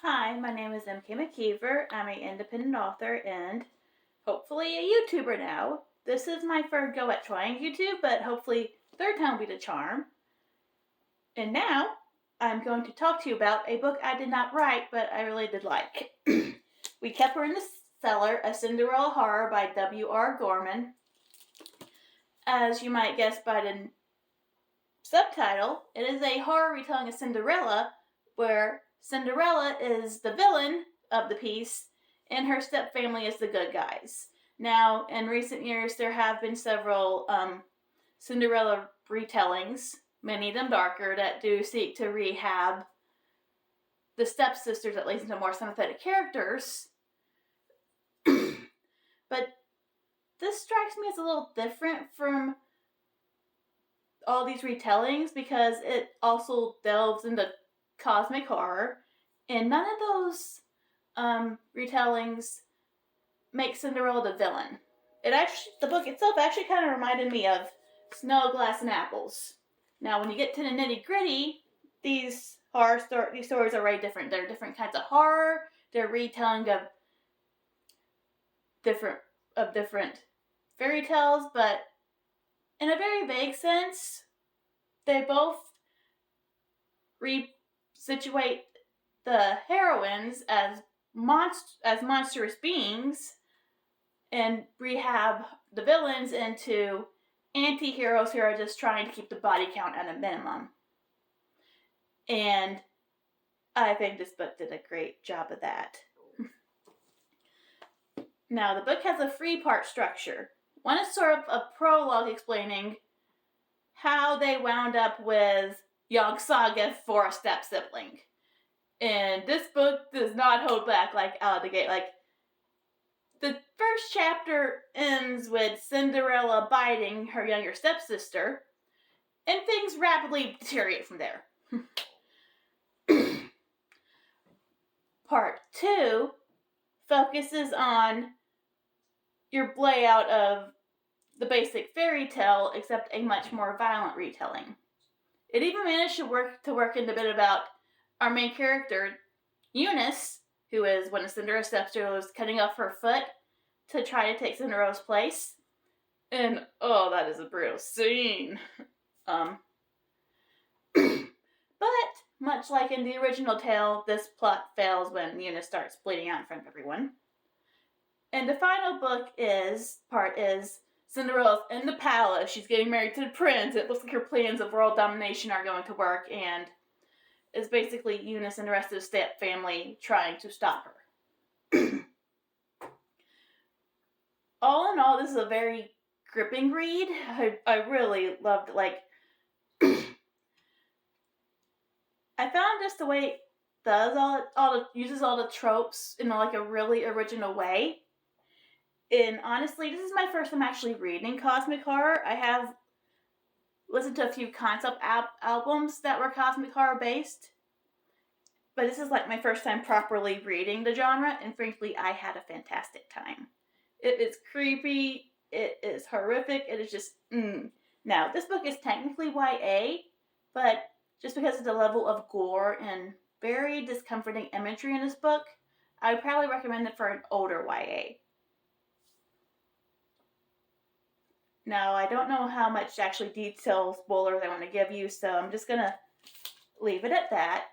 Hi, my name is MK McKeever. I'm an independent author and hopefully a YouTuber now. This is my third go at trying YouTube, but hopefully third time will be the charm. And now I'm going to talk to you about a book I did not write, but I really did like. We Kept Her in the Cellar, a Cinderella horror by W.R. Gorman. As you might guess by the subtitle, it is a horror retelling of Cinderella, where Cinderella is the villain of the piece and her stepfamily is the good guys. Now, in recent years, there have been several Cinderella retellings, many of them darker, that do seek to rehab the stepsisters, at least into more sympathetic characters. But this strikes me as a little different from all these retellings because it also delves into cosmic horror, and none of those retellings make Cinderella the villain. The book itself actually kind of reminded me of Snow, Glass, and Apples. Now, when you get to the nitty gritty, these stories are very different. They're different kinds of horror. They're retelling of different fairy tales, but in a very vague sense, they both resituate the heroines as monstrous beings and rehab the villains into anti-heroes who are just trying to keep the body count at a minimum. And I think this book did a great job of that. Now, the book has a three-part structure. One is sort of a prologue explaining how they wound up with young Saga for a step-sibling. And this book does not hold back out of the gate. The first chapter ends with Cinderella biting her younger stepsister, and things rapidly deteriorate from there. Part 2 focuses on your layout of the basic fairy tale, except a much more violent retelling. It even managed to work in the bit about our main character, Eunice, who is one of Cinderella's stepsisters, cutting off her foot to try to take Cinderella's place. And, oh, that is a brutal scene. But, much like in the original tale, this plot fails when Eunice starts bleeding out in front of everyone. And the final part is Cinderella's in the palace. She's getting married to the prince. It looks like her plans of world domination are going to work, and it's basically Eunice and the rest of the step family trying to stop her. All in all, this is a very gripping read. I really loved it. I found just the way it does uses all the tropes in a really original way. And honestly, this is my first time actually reading cosmic horror. I have listened to a few concept albums that were cosmic horror based, but this is my first time properly reading the genre, and frankly, I had a fantastic time. It is creepy, it is horrific, it is just, Now, this book is technically YA, but just because of the level of gore and very discomforting imagery in this book, I would probably recommend it for an older YA. Now, I don't know how much actually detailed spoilers I want to give you, so I'm just going to leave it at that.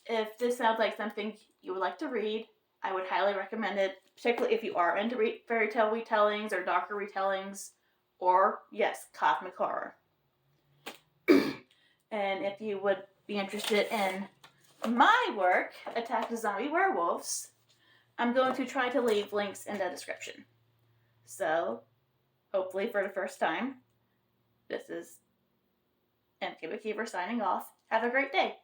If this sounds like something you would like to read, I would highly recommend it, particularly if you are into fairy tale retellings or darker retellings, or, yes, cosmic horror. And if you would be interested in my work, Attack the Zombie Werewolves, I'm going to try to leave links in the description. So, hopefully for the first time, this is MK McKeever signing off. Have a great day.